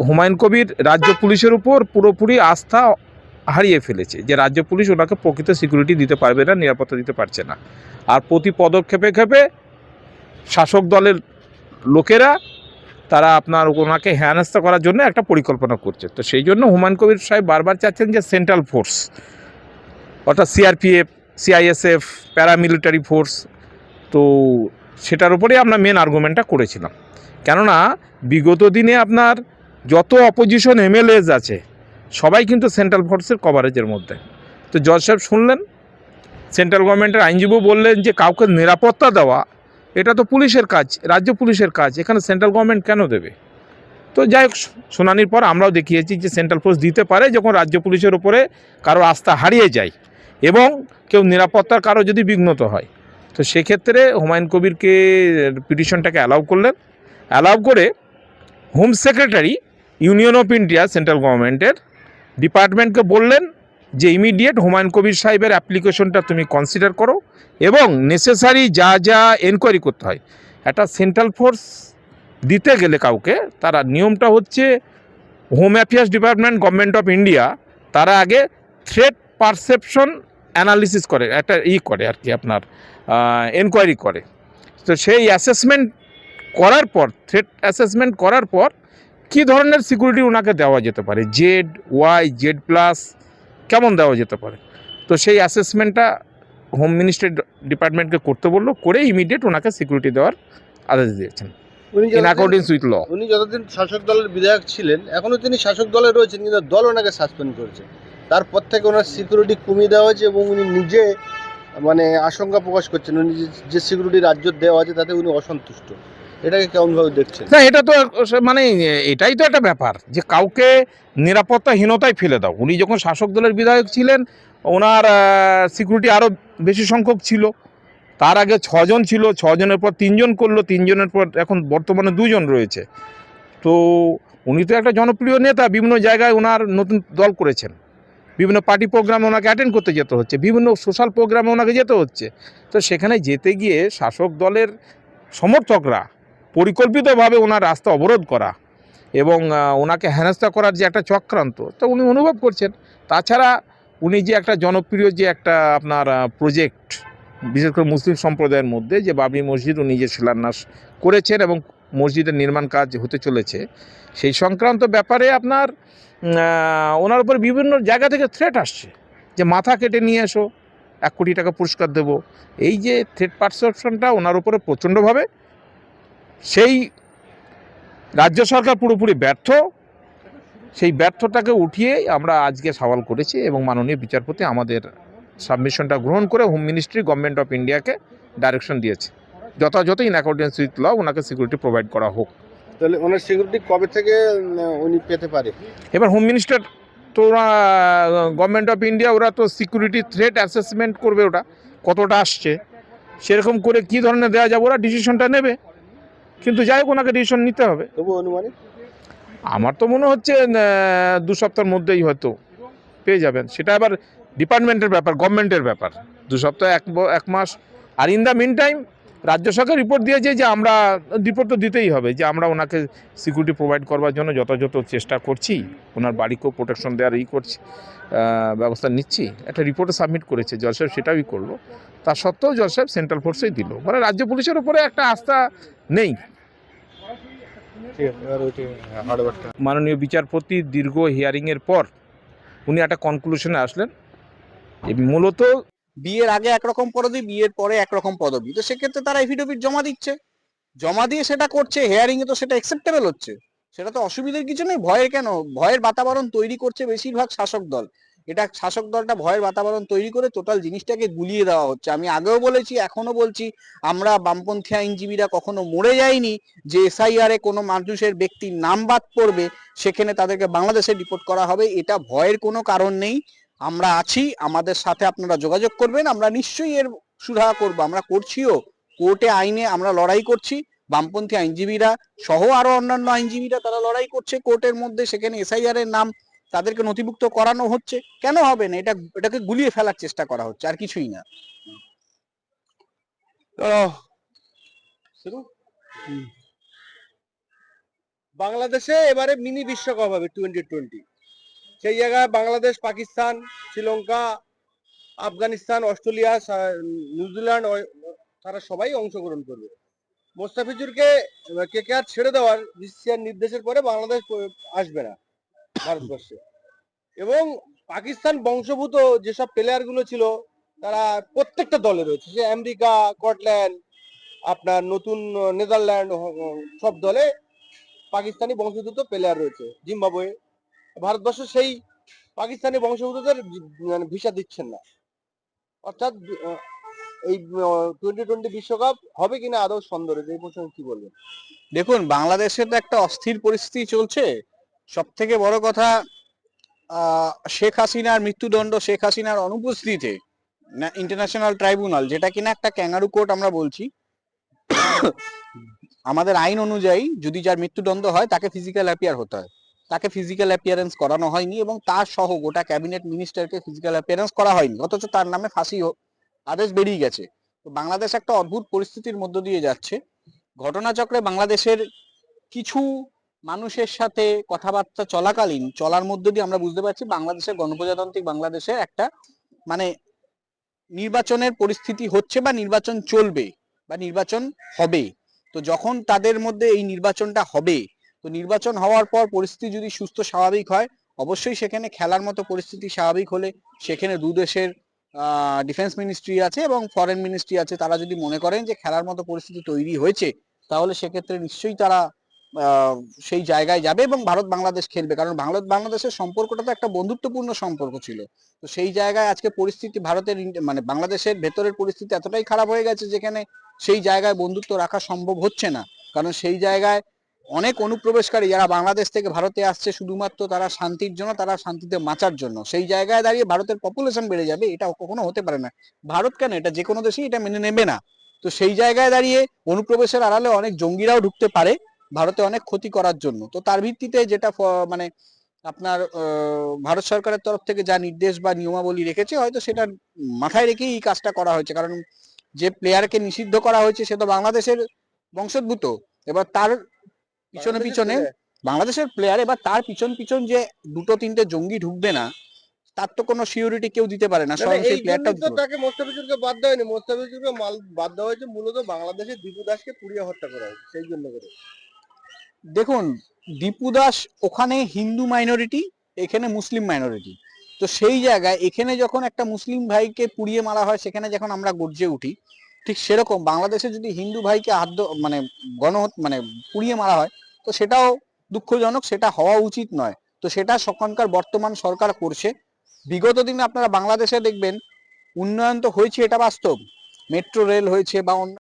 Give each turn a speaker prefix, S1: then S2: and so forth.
S1: হুমায়ুন কবির রাজ্য পুলিশের উপর পুরোপুরি আস্থা হারিয়ে ফেলেছে, যে রাজ্য পুলিশ ওনাকে প্রকৃত সিকিউরিটি দিতে পারবে না, নিরাপত্তা দিতে পারছে না। আর প্রতি পদক্ষেপে ক্ষেপে শাসক দলের লোকেরা তারা আপনার ওনাকে হেনস্থা করার জন্য একটা পরিকল্পনা করছে। তো সেই জন্য হুমায়ুন কবির সাহেব বারবার চাচ্ছেন যে সেন্ট্রাল ফোর্স, অর্থাৎ সিআরপিএফ, সিআইএসএফ, প্যারামিলিটারি ফোর্স, তো সেটার উপরেই আমরা মেন আর্গুমেন্টটা করেছিলাম। কেননা বিগত দিনে আপনার যত অপোজিশন এমএলএস আছে সবাই কিন্তু সেন্ট্রাল ফোর্সের কভারেজের মধ্যে। তো জজ সাহেব শুনলেন, সেন্ট্রাল গভর্নমেন্টের আইনজীবী বললেন যে কাউকে নিরাপত্তা দেওয়া এটা তো পুলিশের কাজ, রাজ্য পুলিশের কাজ, এখানে সেন্ট্রাল গভর্নমেন্ট কেন দেবে? তো যাই হোক, শুনানির পর আমরাও দেখিয়েছি যে সেন্ট্রাল ফোর্স দিতে পারে যখন রাজ্য পুলিশের উপরে কারো আস্থা হারিয়ে যায় এবং কেউ নিরাপত্তার কারো যদি বিঘ্নত হয়। তো সেক্ষেত্রে হুমায়ুন কবিরকে পিটিশনটাকে অ্যালাউ করলেন। অ্যালাউ করে home secretary union of India central গভর্নমেন্টের ডিপার্টমেন্টকে বললেন যে ইমিডিয়েট হুমায়ুন কবির সাহেবের অ্যাপ্লিকেশনটা তুমি কনসিডার করো এবং নেসেসারি যা যা এনকোয়ারি করতে হয়। একটা সেন্ট্রাল ফোর্স দিতে গেলে কাউকে, তারা নিয়মটা হচ্ছে home affairs department government of India তারা আগে থ্রেট পারসেপশন অ্যানালিসিস করে, একটা করে আর কি আপনার এনকোয়ারি করে। তো সেই অ্যাসেসমেন্ট করার পর, থ্রেট অ্যাসেসমেন্ট করার পর কী ধরনের সিকিউরিটি ওনাকে দেওয়া যেতে পারে, জেড, ওয়াই, জেড প্লাস কেমন দেওয়া যেতে পারে, তো সেই অ্যাসেসমেন্টটা হোম মিনিস্ট্রি ডিপার্টমেন্টকে করতে বললো, করে ইমিডিয়েট ওনাকে সিকিউরিটি দেওয়ার আদেশ দিয়েছেন ইন অ্যাকর্ডিংস উইথ ল।
S2: উনি যতদিন শাসক দলের বিধায়ক ছিলেন, এখনও তিনি শাসক দলে রয়েছেন, কিন্তু দল ওনাকে সাসপেন্ড করেছে। তারপর থেকে ওনার সিকিউরিটি কমিয়ে দেওয়া হয়েছে এবং উনি নিজে মানে আশঙ্কা প্রকাশ করছেন উনি যে সিকিউরিটি রাজ্য দেওয়া আছে তাতে উনি অসন্তুষ্ট। এটাকে কেমনভাবে দেখছেন?
S1: না, এটা তো মানে এটাই তো একটা ব্যাপার যে কাউকে নিরাপত্তাহীনতায় ফেলে দাও। উনি যখন শাসক দলের বিধায়ক ছিলেন ওনার সিকিউরিটি আরও বেশি সংখ্যক ছিল, তার আগে 6 জন ছিল, 6 জনের পর 3 জন করলো, 3 জনের পর এখন বর্তমানে 2 জন রয়েছে। তো উনি তো একটা জনপ্রিয় নেতা, বিভিন্ন জায়গায় ওনার নতুন দল করেছেন, বিভিন্ন পার্টি প্রোগ্রামে ওনাকে অ্যাটেন্ড করতে যেতে হচ্ছে, বিভিন্ন সোশ্যাল প্রোগ্রামে ওনাকে যেতে হচ্ছে। তো সেখানে যেতে গিয়ে শাসক দলের সমর্থকরা পরিকল্পিতভাবে ওনার রাস্তা অবরোধ করা এবং ওনাকে হেনস্থা করার যে একটা চক্রান্ত, তো উনি অনুভব করছেন। তাছাড়া উনি যে একটা জনপ্রিয় যে একটা আপনার প্রজেক্ট, বিশেষ করে মুসলিম সম্প্রদায়ের মধ্যে যে বাবরি মসজিদ উনি যে শিলান্যাস করেছেন এবং মসজিদের নির্মাণ কাজ হতে চলেছে, সেই সংক্রান্ত ব্যাপারে আপনার ওনার উপর বিভিন্ন জায়গা থেকে থ্রেট আসছে যে মাথা কেটে নিয়ে এসো, 1 কোটি টাকা পুরস্কার দেবো। এই যে থ্রেট পারসেপশনটা ওনার উপরে প্রচণ্ডভাবে, সেই রাজ্য সরকার পুরোপুরি ব্যর্থ। সেই ব্যর্থটাকে উঠিয়ে আমরা আজকে সওয়াল করেছি এবং মাননীয় বিচারপতি আমাদের সাবমিশনটা গ্রহণ করে হোম মিনিস্ট্রি গভর্নমেন্ট অফ ইন্ডিয়াকে ডাইরেকশন দিয়েছে যথাযথ ইন অ্যাকর্ডেন্স উইথ ল ওনাকে সিকিউরিটি প্রোভাইড করা হোক।
S2: তাহলে ওনার সিকিউরিটি কবে থেকে উনি পেতে পারে?
S1: এবার হোম মিনিস্টার তো ওরা গভর্নমেন্ট অফ ইন্ডিয়া ওরা তো সিকিউরিটি থ্রেট অ্যাসেসমেন্ট করবে, ওটা কতটা আসছে সেরকম করে কী ধরনের দেওয়া যাবে ওরা ডিসিশনটা নেবে, কিন্তু যাই হোক ওনাকে ডিসিশন নিতে হবে।
S2: তবু অনুমানিক
S1: আমার তো মনে হচ্ছে 2 সপ্তাহের মধ্যেই হয়তো পেয়ে যাবেন। সেটা আবার ডিপার্টমেন্টের ব্যাপার, গভর্নমেন্টের ব্যাপার, 2 সপ্তাহ 1 মাস। আর ইন দ্য মিন টাইম রাজ্য সরকার রিপোর্ট দিয়েছে যে আমরা রিপোর্ট তো দিতেই হবে যে আমরা ওনাকে সিকিউরিটি প্রোভাইড করবার জন্য যথাযথ চেষ্টা করছি, ওনার বাড়িকেও প্রোটেকশন দেওয়ার করছি, ব্যবস্থা নিচ্ছি। একটা রিপোর্টে সাবমিট করেছে জজ সাহেব, সেটাই করলো। তা সত্ত্বেও জজ সাহেব সেন্ট্রাল ফোর্সেই দিল, মানে রাজ্য পুলিশের উপরে একটা আস্থা নেই। মাননীয় বিচারপতি দীর্ঘ হিয়ারিংয়ের পর উনি একটা কনক্লুশনে আসলেন, মূলত
S3: বিয়ের আগে একরকম পদবি, বিয়ের পরে একরকম পদবি। তো সেক্ষেত্রে তারা এফিডেভিট জমা দিচ্ছে, জমা দিয়ে সেটা করছে, হেয়ারিং এ তো সেটা অ্যাকসেপ্টেবল হচ্ছে, সেটা তো অসুবিধার কিছু নেই। ভয়ের কেন? ভয়ের বাতাবরণ তৈরি করছে বেশিরভাগ শাসক দল। এটা শাসক দলটা ভয়ের বাতাবরণ তৈরি করে টোটাল জিনিসটাকে গুলিয়ে দেওয়া হচ্ছে। আমি আগেও বলেছি, এখনো বলছি, আমরা বামপন্থী আইনজীবীরা কখনো মরে যাইনি যে এসআইআর এ কোনো মানুষের ব্যক্তির নাম বাদ পড়বে সেখানে তাদেরকে বাংলাদেশে ডিপোর্ট করা হবে। এটা ভয়ের কোনো কারণ নেই। আমরা আছি, আমাদের সাথে আপনারা যোগাযোগ করবেন, আমরা নিশ্চয়ই এর সুরাহা করব। আমরা করছিও, কোর্টে আইনে আমরা লড়াই করছি, বামপন্থী আইনজীবীরা সহ আরো অন্যান্য আইনজীবীরা তারা লড়াই করছে কোর্টের মধ্যে। সেখানে এসআইআর এর নাম তাদেরকে নথিভুক্ত করানো হচ্ছে, কেন হবে না? এটাকে গুলিয়ে ফেলার চেষ্টা করা হচ্ছে, আর কিছুই না। শুরু
S4: বাংলাদেশে এবারে মিনি বিশ্বকাপ হবে 2020। সেই জায়গায় বাংলাদেশ, পাকিস্তান, শ্রীলঙ্কা, আফগানিস্তান, অস্ট্রেলিয়া, নিউজিল্যান্ড তারা সবাই অংশগ্রহণ করবে। মোস্তাফিজুরকে কেকেআর ছেড়ে দেওয়ার বিসিসিআইর নির্দেশের পরে বাংলাদেশ আসবে না ভারতবর্ষে। এবং পাকিস্তান বংশভূত যেসব প্লেয়ার গুলো ছিল তারা প্রত্যেকটা দলে রয়েছে, যে আমেরিকা, স্কটল্যান্ড, আপনার নতুন নেদারল্যান্ড, সব দলে পাকিস্তানি বংশোদ্ভূত প্লেয়ার রয়েছে। জিম্বাবুয়ে, ভারতবর্ষ সেই পাকিস্তানি বংশোদ্ভূতদের মানে ভিসা দিচ্ছেন না। অর্থাৎ এই 2020 বিশ্বকাপ হবে কিনা আদৌ সন্দেহ রয়েছে। এই প্রসঙ্গে কি বলবেন?
S3: দেখুন, বাংলাদেশে তো একটা অস্থির পরিস্থিতি চলছে। সব থেকে বড় কথা, শেখ হাসিনার মৃত্যুদণ্ড, শেখ হাসিনার অনুপস্থিতিতে ইন্টারন্যাশনাল ট্রাইব্যুনাল, যেটা কিনা একটা ক্যাঙ্গারু কোর্ট আমরা বলছি, আমাদের আইন অনুযায়ী যদি যার মৃত্যুদণ্ড হয় তাকে ফিজিক্যাল অ্যাপিয়ার হতে হয়, তাকে ফিজিক্যাল অ্যাপিয়ারেন্স করানো হয়নি এবং তার সহ গোটা ক্যাবিনেট মিনিস্টারকে ফিজিক্যাল অ্যাপিয়ারেন্স করা হয়নি, অথচ তার নামে ফাঁসি আদেশ বেরিয়ে গেছে। তো বাংলাদেশ একটা অদ্ভুত পরিস্থিতির মধ্য দিয়ে যাচ্ছে। ঘটনাচক্রে বাংলাদেশের কিছু মানুষের সাথে কথাবার্তা চলার মধ্য দিয়ে আমরা বুঝতে পারছি বাংলাদেশের গণপ্রজাতান্ত্রিক বাংলাদেশের একটা মানে নির্বাচনের পরিস্থিতি হচ্ছে, বা নির্বাচন চলবে, বা নির্বাচন হবে। তো যখন তাদের মধ্যে এই নির্বাচনটা হবে, তো নির্বাচন হওয়ার পর পরিস্থিতি যদি সুস্থ স্বাভাবিক হয়, অবশ্যই সেখানে খেলার মতো পরিস্থিতি স্বাভাবিক হলে সেখানে দু দেশের ডিফেন্স মিনিস্ট্রি আছে এবং ফরেন মিনিস্ট্রি আছে, তারা যদি মনে করেন যে খেলার মতো পরিস্থিতি তৈরি হয়েছে, তাহলে সেক্ষেত্রে নিশ্চয়ই তারা সেই জায়গায় যাবে এবং ভারত বাংলাদেশ খেলবে। কারণ ভারত বাংলাদেশের সম্পর্কটা তো একটা বন্ধুত্বপূর্ণ সম্পর্ক ছিল। তো সেই জায়গায় আজকে পরিস্থিতি ভারতের মানে বাংলাদেশের ভেতরের পরিস্থিতি এতটাই খারাপ হয়ে গেছে যেখানে সেই জায়গায় বন্ধুত্ব রাখা সম্ভব হচ্ছে না। কারণ সেই জায়গায় অনেক অনুপ্রবেশকারী যারা বাংলাদেশ থেকে ভারতে আসছে শুধুমাত্র তারা শান্তির জন্য, তারা শান্তিতে বাঁচার জন্য, সেই জায়গায় দাঁড়িয়ে ভারতের পপুলেশন বেড়ে যাবে, এটা কখনো হতে পারে না। ভারত কেন, এটা যে কোনো দেশই এটা মেনে নেবে না। তো সেই জায়গায় দাঁড়িয়ে অনুপ্রবেশের আড়ালে অনেক জঙ্গিরাও ঢুকতে পারে ভারতে অনেক ক্ষতি করার জন্য। তো তার ভিত্তিতে যেটা মানে আপনার ভারত সরকারের তরফ থেকে যা নির্দেশ বা নিয়মাবলী রেখেছে, হয়তো সেটা মাথায় রেখেই এই কাজটা করা হয়েছে। কারণ যে প্লেয়ারকে নিষিদ্ধ করা হয়েছে সে তো বাংলাদেশের বংশোদ্ভূত, এবার তার পিছনে বাংলাদেশের প্লেয়ার, এবার তার পিছন যে দুটো তিনটে জঙ্গি ঢুকবে না তার তো কোনো সিউরিটি কেউ দিতে পারে না। স্বয়ং সেই প্লেয়ারটা
S2: তো তাকে মোস্তাফিজুরকে বাদ দেওয়া হয়নি, মোস্তাফিজুরকে বাদ দেওয়া হয়েছে মূলত বাংলাদেশের দীপু দাসকে পুড়িয়ে হত্যা করা হয়েছে সেই জন্য করে।
S3: দেখুন, দীপু দাস ওখানে হিন্দু মাইনরিটি, এখানে মুসলিম মাইনরিটি। তো সেই জায়গায় এখানে যখন একটা মুসলিম ভাইকে পুড়িয়ে মারা হয়, সেখানে যখন আমরা গর্জে উঠি, ঠিক সেরকম বাংলাদেশে যদি হিন্দু ভাইকে মানে মানে পুড়িয়ে মারা হয়, তো সেটাও দুঃখজনক, সেটা হওয়া উচিত নয়। তো সেটা সেখানকার বর্তমান সরকার করছে। বিগত দিনে আপনারা বাংলাদেশে দেখবেন উন্নয়ন তো হয়েছে, এটা বাস্তব, মেট্রো রেল হয়েছে বা